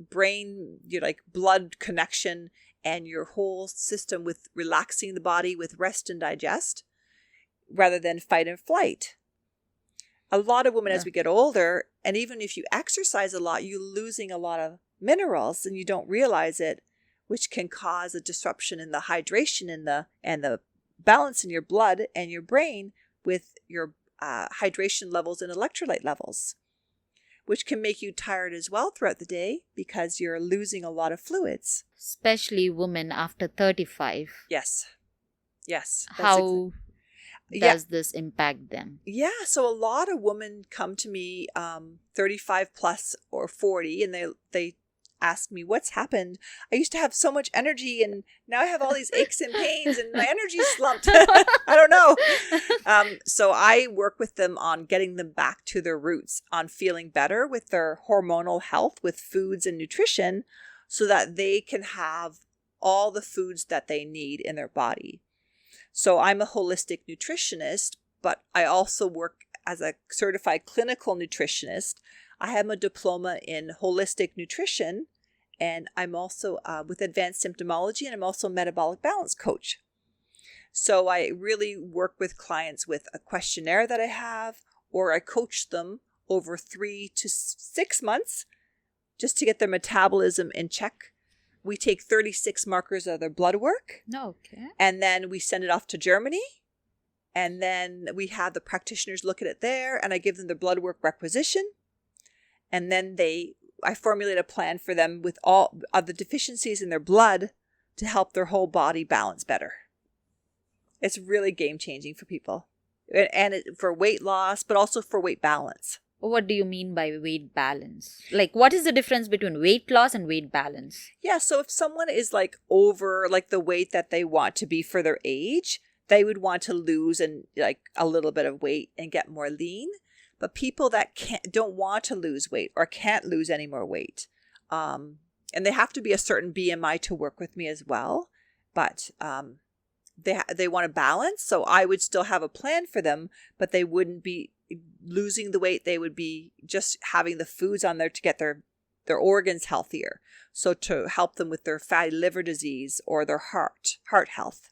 brain, your blood connection, and your whole system with relaxing the body with rest and digest rather than fight and flight. A lot of women, as we get older, and even if you exercise a lot, you're losing a lot of minerals and you don't realize it, which can cause a disruption in the hydration and the balance in your blood and your brain with your hydration levels and electrolyte levels, which can make you tired as well throughout the day because you're losing a lot of fluids. Especially women after 35. Yes. How does this impact them? Yeah, so a lot of women come to me 35 plus or 40 and they ask me what's happened. I used to have so much energy and now I have all these aches and pains and my energy's slumped. I don't know. So I work with them on getting them back to their roots, on feeling better with their hormonal health, with foods and nutrition, so that they can have all the foods that they need in their body. So I'm a holistic nutritionist, but I also work as a certified clinical nutritionist. I have a diploma in holistic nutrition, and I'm also with advanced symptomology, and I'm also a metabolic balance coach. So I really work with clients with a questionnaire that I have, or I coach them over 3 to 6 months just to get their metabolism in check. We take 36 markers of their blood work. Okay. And then we send it off to Germany. And then we have the practitioners look at it there, and I give them the blood work requisition. And then I formulate a plan for them with all of the deficiencies in their blood to help their whole body balance better. It's really game changing for people. for weight loss, but also for weight balance. What do you mean by weight balance? Like, what is the difference between weight loss and weight balance? Yeah, so if someone is like over like the weight that they want to be for their age, they would want to lose and like a little bit of weight and get more lean. But people that don't want to lose weight or can't lose any more weight, and they have to be a certain BMI to work with me as well. But they want to balance, so I would still have a plan for them, but they wouldn't be losing the weight. They would be just having the foods on there to get their organs healthier. So to help them with their fatty liver disease or their heart health,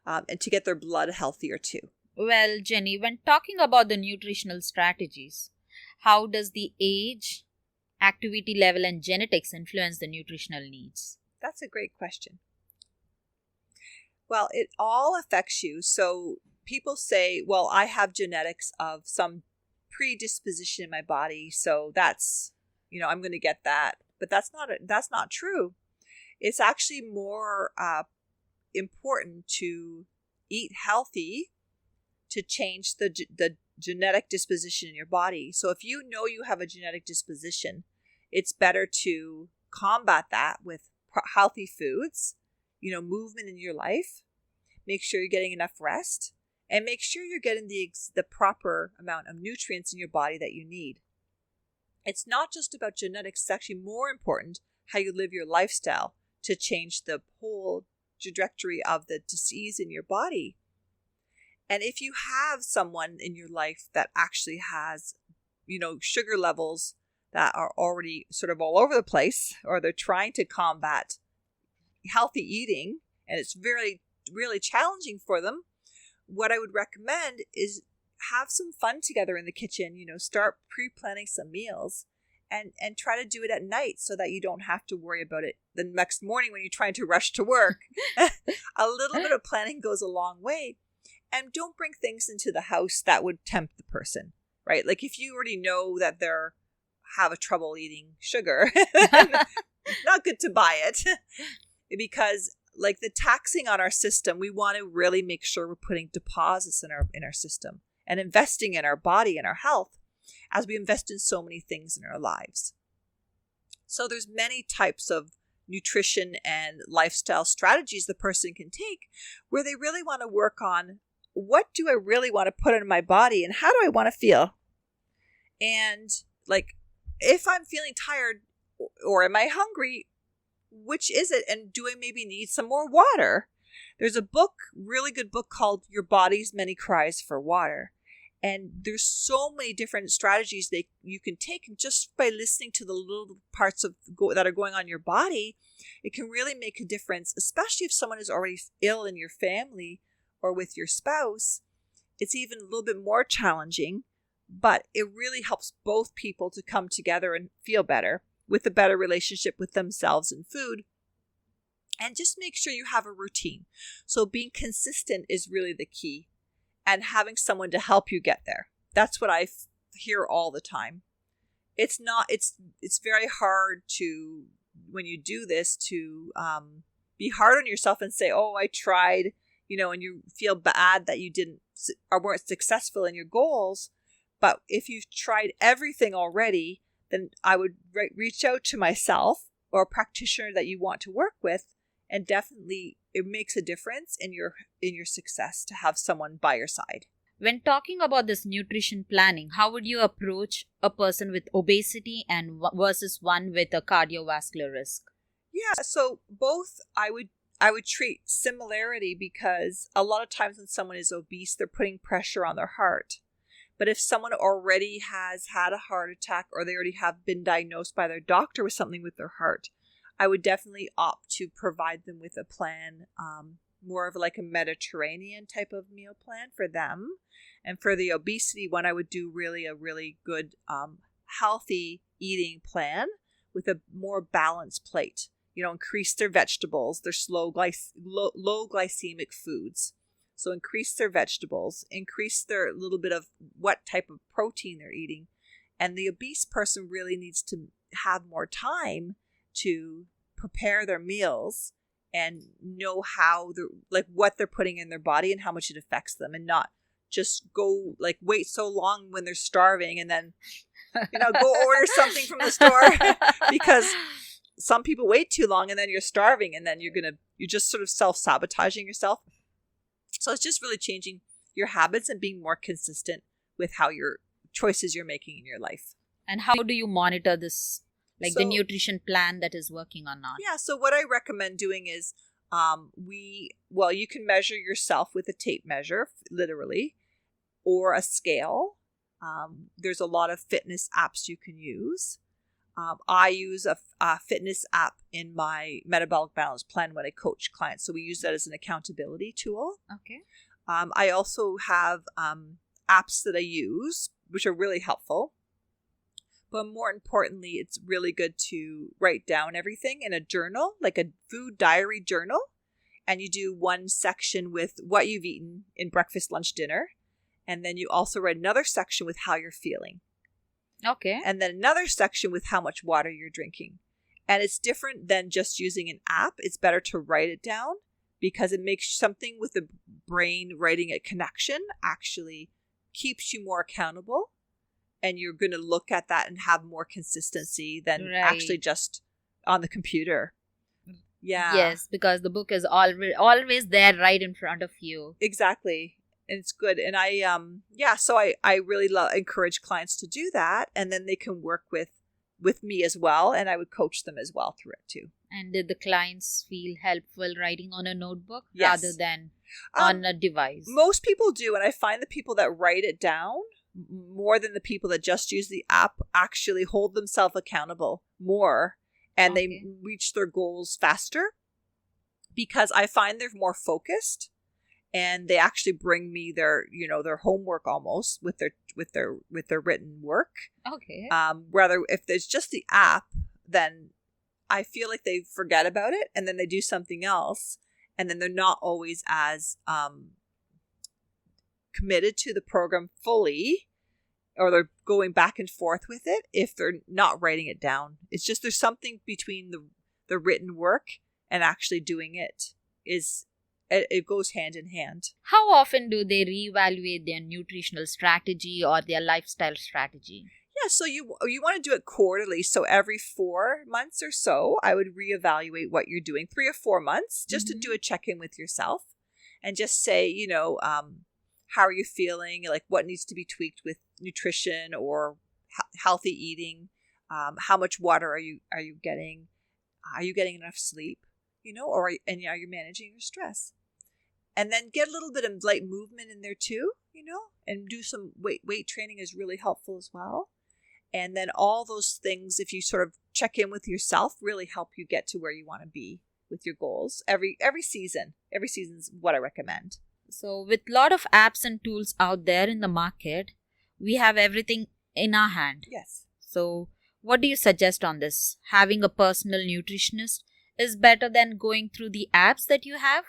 and to get their blood healthier too. Well, Jenni, when talking about the nutritional strategies, how does the age, activity level, and genetics influence the nutritional needs? That's a great question. Well, it all affects you. So people say, well, I have genetics of some predisposition in my body, so that's, I'm going to get that. But that's not true. It's actually more important to eat healthy to change the genetic disposition in your body. So if you know you have a genetic disposition, it's better to combat that with healthy foods, movement in your life, make sure you're getting enough rest, and make sure you're getting the proper amount of nutrients in your body that you need. It's not just about genetics. It's actually more important how you live your lifestyle to change the whole trajectory of the disease in your body. And if you have someone in your life that actually has, sugar levels that are already sort of all over the place, or they're trying to combat healthy eating, and it's very, really challenging for them, what I would recommend is have some fun together in the kitchen. Start pre-planning some meals and try to do it at night so that you don't have to worry about it the next morning when you're trying to rush to work. A little bit of planning goes a long way. And don't bring things into the house that would tempt the person, right? Like if you already know that they're have a trouble eating sugar, not good to buy it, because like the taxing on our system, we want to really make sure we're putting deposits in our system and investing in our body and our health as we invest in so many things in our lives. So there's many types of nutrition and lifestyle strategies the person can take where they really want to work on, what do I really want to put in my body and how do I want to feel? And like, if I'm feeling tired or am I hungry, which is it? And do I maybe need some more water? There's a book, really good book called Your Body's Many Cries for Water. And there's so many different strategies that you can take, and just by listening to the little parts that are going on in your body, it can really make a difference, especially if someone is already ill in your family or with your spouse. It's even a little bit more challenging, but it really helps both people to come together and feel better with a better relationship with themselves and food. And just make sure you have a routine. So being consistent is really the key, and having someone to help you get there. That's what I hear all the time. It's very hard to, when you do this, to be hard on yourself and say, oh, I tried, and you feel bad that you weren't successful in your goals. But if you've tried everything already, then I would reach out to myself or a practitioner that you want to work with, and definitely it makes a difference in your success to have someone by your side. When talking about this nutrition planning, how would you approach a person with obesity and versus one with a cardiovascular risk? Yeah, so both I would treat similarity, because a lot of times when someone is obese, they're putting pressure on their heart. But if someone already has had a heart attack, or they already have been diagnosed by their doctor with something with their heart, I would definitely opt to provide them with a plan, more of like a Mediterranean type of meal plan for them. And for the obesity one, I would do a really good healthy eating plan with a more balanced plate. Increase their vegetables, their low glycemic foods. So increase their vegetables, increase their little bit of what type of protein they're eating. And the obese person really needs to have more time to prepare their meals and know how what they're putting in their body and how much it affects them, and not just go like wait so long when they're starving and then, go order something from the store because some people wait too long and then you're starving and then you're just sort of self-sabotaging yourself. So it's just really changing your habits and being more consistent with how your choices you're making in your life. And how do you monitor this, like the nutrition plan that is working or not? Yeah, so what I recommend doing is you can measure yourself with a tape measure, literally, or a scale. There's a lot of fitness apps you can use. I use a fitness app in my metabolic balance plan when I coach clients. So we use that as an accountability tool. Okay. I also have apps that I use, which are really helpful. But more importantly, it's really good to write down everything in a journal, like a food diary journal. And you do one section with what you've eaten in breakfast, lunch, dinner. And then you also write another section with how you're feeling. Okay. And then another section with how much water you're drinking. And it's different than just using an app. It's better to write it down because it makes something with the brain writing a connection actually keeps you more accountable. And you're going to look at that and have more consistency than actually just on the computer. Yeah. Yes, because the book is always there right in front of you. Exactly. And it's good. And so I really encourage clients to do that. And then they can work with me as well. And I would coach them as well through it too. And did the clients feel helpful writing on a notebook rather than on a device? Most people do. And I find the people that write it down more than the people that just use the app actually hold themselves accountable more and they reach their goals faster because I find they're more focused and they actually bring me their homework almost with their written work. Okay. Rather if there's just the app, then I feel like they forget about it and then they do something else and then they're not always as committed to the program fully, or they're going back and forth with it if they're not writing it down. It's just there's something between the written work and actually doing it. It goes hand in hand. How often do they reevaluate their nutritional strategy or their lifestyle strategy? Yeah, so you want to do it quarterly. So every 4 months or so, I would reevaluate what you're doing, 3 or 4 months, just to do a check-in with yourself and just say, how are you feeling? Like what needs to be tweaked with nutrition or healthy eating? How much water are you getting? Are you getting enough sleep? Are you managing your stress? And then get a little bit of light movement in there too, and do some weight training is really helpful as well. And then all those things, if you sort of check in with yourself, really help you get to where you want to be with your goals every season. Every season's what I recommend. So with a lot of apps and tools out there in the market, we have everything in our hand. Yes. So what do you suggest on this? Having a personal nutritionist is better than going through the apps that you have?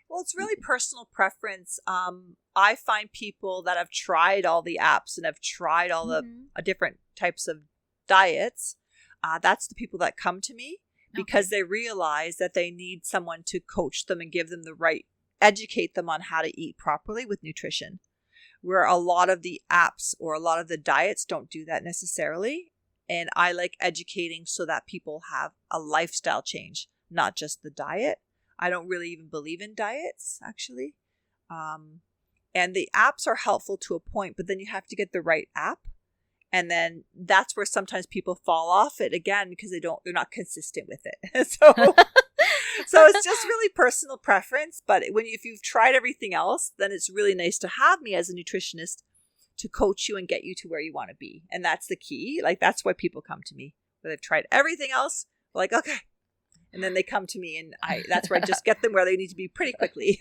Well, it's really personal preference. I find people that have tried all the apps and have tried all the different types of diets. That's the people that come to me because they realize that they need someone to coach them and give them educate them on how to eat properly with nutrition. Where a lot of the apps or a lot of the diets don't do that necessarily. And I like educating so that people have a lifestyle change, not just the diet. I don't really even believe in diets, actually. And the apps are helpful to a point, but then you have to get the right app. And then that's where sometimes people fall off it again because they're not consistent with it. So it's just really personal preference. But if you've tried everything else, then it's really nice to have me as a nutritionist to coach you and get you to where you want to be. And that's the key. Like, that's why people come to me. Where they've tried everything else, they're like, okay. And then they come to me and that's where I just get them where they need to be pretty quickly.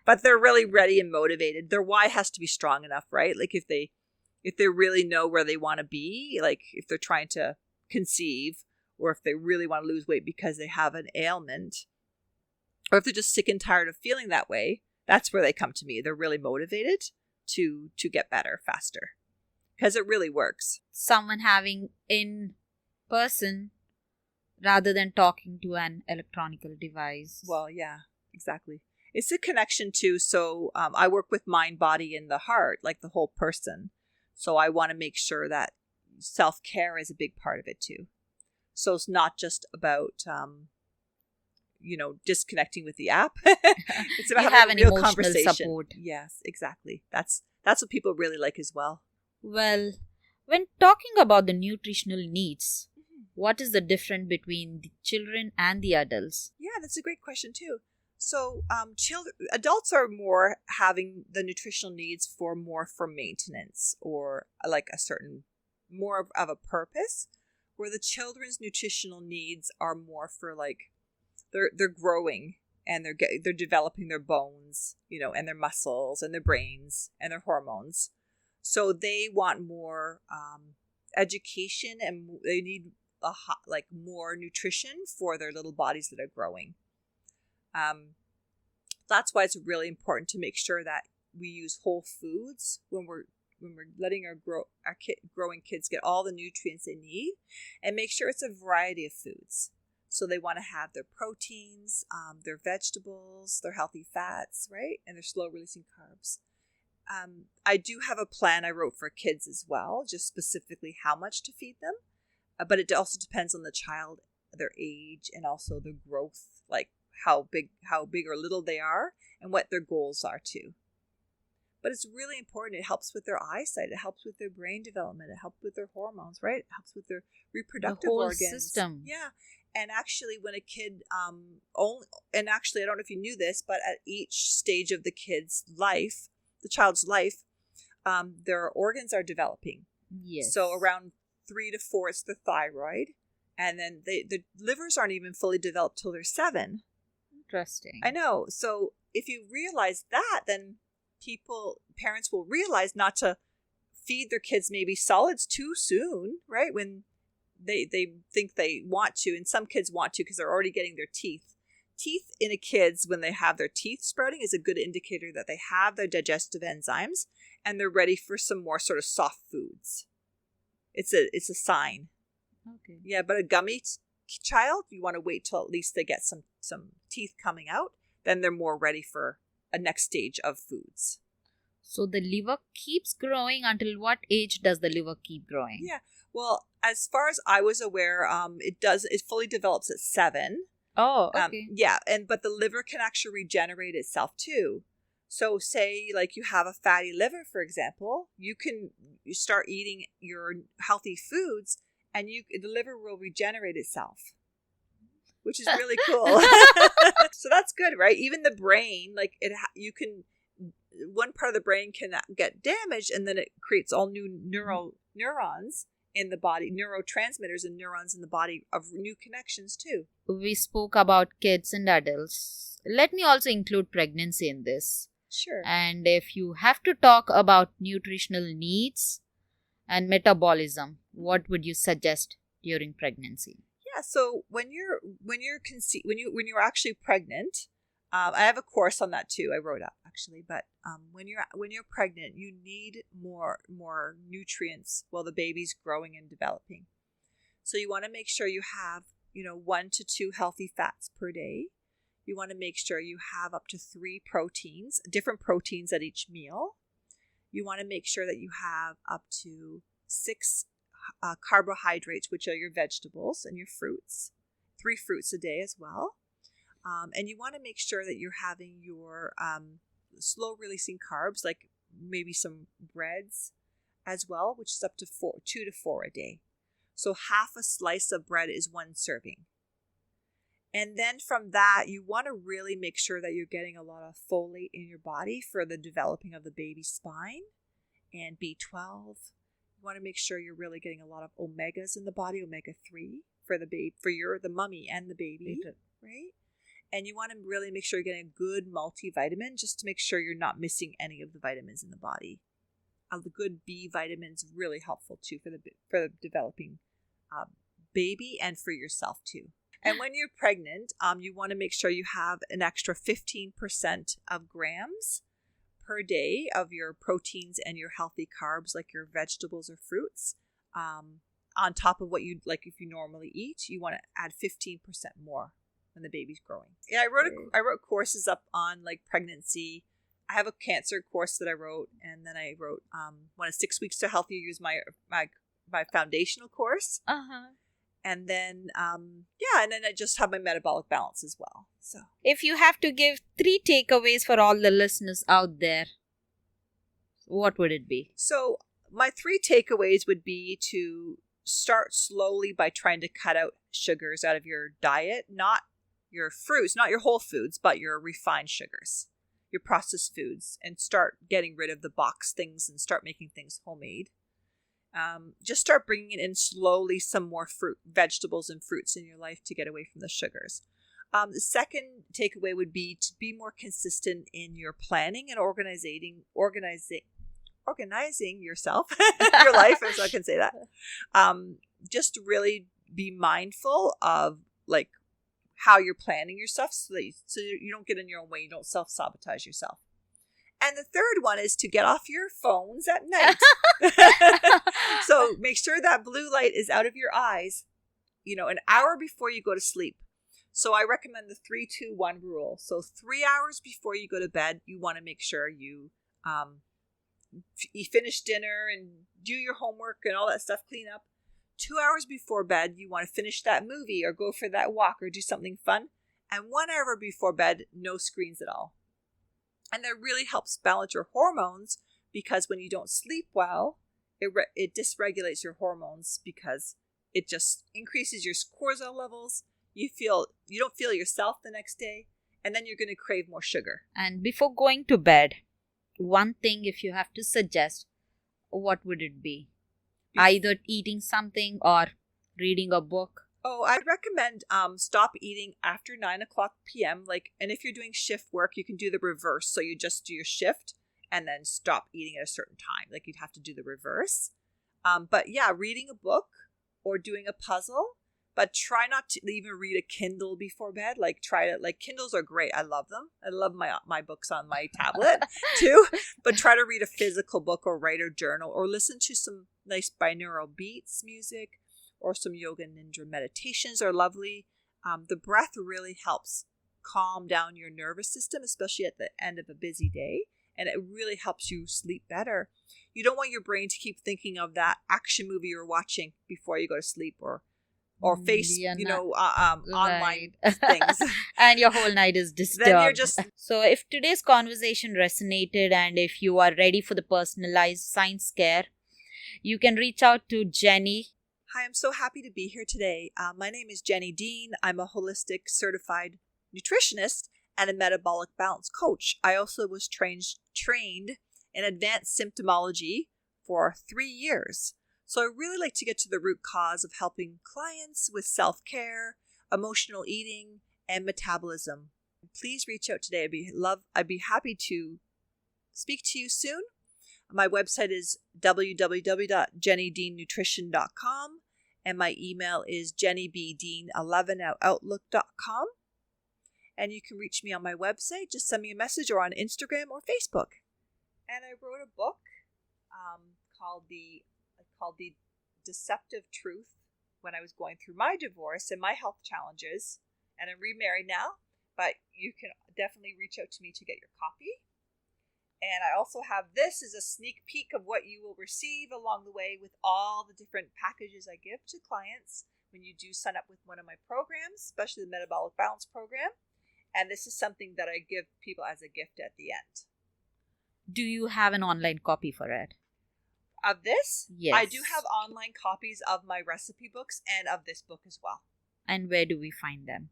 But they're really ready and motivated. Their why has to be strong enough, right? Like if they really know where they want to be, like if they're trying to conceive or if they really want to lose weight because they have an ailment, or if they're just sick and tired of feeling that way, that's where they come to me. They're really motivated to get better faster because it really works. Someone having in person rather than talking to an electronic device. Well, yeah, exactly. It's a connection too. So I work with mind, body, and the heart, like the whole person. So I want to make sure that self-care is a big part of it too. So it's not just about, disconnecting with the app. It's about You having have a an real emotional conversation. support. Yes, exactly. That's what people really like as well. Well, when talking about the nutritional needs, what is the difference between the children and the adults? Yeah, that's a great question too. So, adults are more having the nutritional needs for maintenance or like a certain more of a purpose, where the children's nutritional needs are more for like they're growing and they're developing their bones, and their muscles and their brains and their hormones. So they want more education, and they need more nutrition for their little bodies that are growing. That's why it's really important to make sure that we use whole foods when we're letting our growing kids get all the nutrients they need, and make sure it's a variety of foods. So they want to have their proteins, their vegetables, their healthy fats, right? And their slow releasing carbs. I do have a plan I wrote for kids as well, just specifically how much to feed them. But it also depends on the child, their age, and also their growth, like how big or little they are, and what their goals are too. But it's really important. It helps with their eyesight. It helps with their brain development. It helps with their hormones, right? It helps with their reproductive organs. The whole system. Yeah. And actually, when a kid, I don't know if you knew this, but at each stage of the kid's life, the child's life, their organs are developing. Yes. So around 3 to 4, it's the thyroid. And then the livers aren't even fully developed till they're 7. Interesting. I know. So if you realize that, then parents will realize not to feed their kids maybe solids too soon, right? When they think they want to, and some kids want to because they're already getting their teeth. Teeth in a kid's, when they have their teeth sprouting, is a good indicator that they have their digestive enzymes and they're ready for some more sort of soft foods. It's a sign. Okay. Yeah, but a gummy child, you want to wait till at least they get some teeth coming out. Then they're more ready for a next stage of foods. So the liver keeps growing until what age does the liver keep growing? Yeah. Well, as far as I was aware, it fully develops at 7. Oh, okay. But the liver can actually regenerate itself too. So say like you have a fatty liver, for example, you start eating your healthy foods and the liver will regenerate itself, which is really cool. So that's good, right? Even the brain, like one part of the brain can get damaged, and then it creates all new neurons in the body, neurotransmitters and neurons in the body of new connections too. We spoke about kids and adults. Let me also include pregnancy in this. Sure. And if you have to talk about nutritional needs and metabolism, what would you suggest during pregnancy? Yeah, so when you're actually pregnant, I have a course on that too. I wrote up actually, but when you're pregnant, you need more nutrients while the baby's growing and developing. So you want to make sure you have 1 to 2 healthy fats per day. You want to make sure you have up to 3 proteins, different proteins at each meal. You want to make sure that you have up to 6 carbohydrates, which are your vegetables and your fruits, 3 fruits a day as well. And you want to make sure that you're having your slow releasing carbs, like maybe some breads as well, which is up to 2 to 4 a day. So half a slice of bread is 1 serving. And then from that, you want to really make sure that you're getting a lot of folate in your body for the developing of the baby's spine and B12. You want to make sure you're really getting a lot of omegas in the body, omega-3 for the baby, for the mummy and the baby, right? And you want to really make sure you're getting a good multivitamin just to make sure you're not missing any of the vitamins in the body. The good B vitamins really helpful too for the developing baby and for yourself too. And when you're pregnant, you want to make sure you have an extra 15% of grams per day of your proteins and your healthy carbs, like your vegetables or fruits, on top of what you'd like if you normally eat. You want to add 15% more when the baby's growing. Yeah, I wrote courses up on like pregnancy. I have a cancer course that I wrote, and then I wrote one is 6 weeks to healthier use my foundational course. And then and then I just have my metabolic balance as well. So if you have to give 3 takeaways for all the listeners out there, what would it be? So my 3 takeaways would be to start slowly by trying to cut out sugars out of your diet, not your fruits, not your whole foods, but your refined sugars, your processed foods, and start getting rid of the box things and start making things homemade. Just start bringing in slowly some more fruit, vegetables and fruits in your life to get away from the sugars. The second takeaway would be to be more consistent in your planning and organizing yourself, your life, if I can say that. Just to really be mindful of like how you're planning your stuff so you don't get in your own way, you don't self-sabotage yourself. And the third one is to get off your phones at night. So make sure that blue light is out of your eyes, an hour before you go to sleep. So I recommend the 3-2-1 rule. So 3 hours before you go to bed, you want to make sure you finish dinner and do your homework and all that stuff, clean up. 2 hours before bed, you want to finish that movie or go for that walk or do something fun. And 1 hour before bed, no screens at all. And that really helps balance your hormones, because when you don't sleep well, it dysregulates your hormones because it just increases your cortisol levels. You don't feel yourself the next day, and then you're going to crave more sugar. And before going to bed, one thing if you have to suggest, what would it be? Either eating something or reading a book? Oh, I'd recommend stop eating after 9 o'clock p.m. And if you're doing shift work, you can do the reverse. So you just do your shift and then stop eating at a certain time. Like you'd have to do the reverse. But yeah, reading a book or doing a puzzle. But try not to even read a Kindle before bed. Kindles are great. I love them. I love my books on my tablet too. But try to read a physical book or write a journal or listen to some nice binaural beats music. Or some yoga nidra meditations are lovely. The breath really helps calm down your nervous system, especially at the end of a busy day. And it really helps you sleep better. You don't want your brain to keep thinking of that action movie you're watching before you go to sleep or face, online things. And your whole night is disturbed. Then you're just... So if today's conversation resonated and if you are ready for the personalized science care, you can reach out to Jenni. Hi, I'm so happy to be here today. My name is Jenni Dean. I'm a holistic certified nutritionist and a metabolic balance coach. I also was trained in advanced symptomology for 3 years. So I really like to get to the root cause of helping clients with self-care, emotional eating, and metabolism. Please reach out today. I'd be happy to speak to you soon. My website is www.jennideennutrition.com. And my email is jennybdean11@outlook.com. And you can reach me on my website. Just send me a message or on Instagram or Facebook. And I wrote a book called the Deceptive Truth when I was going through my divorce and my health challenges. And I'm remarried now, but you can definitely reach out to me to get your copy. And I also have this as a sneak peek of what you will receive along the way with all the different packages I give to clients when you do sign up with one of my programs, especially the Metabolic Balance Program. And this is something that I give people as a gift at the end. Do you have an online copy for it? Of this? Yes. I do have online copies of my recipe books and of this book as well. And where do we find them?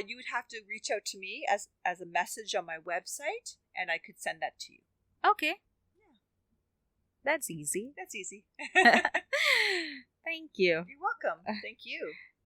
You would have to reach out to me as a message on my website, and I could send that to you. Okay. Yeah. That's easy. That's easy. Thank you. You're welcome. Thank you.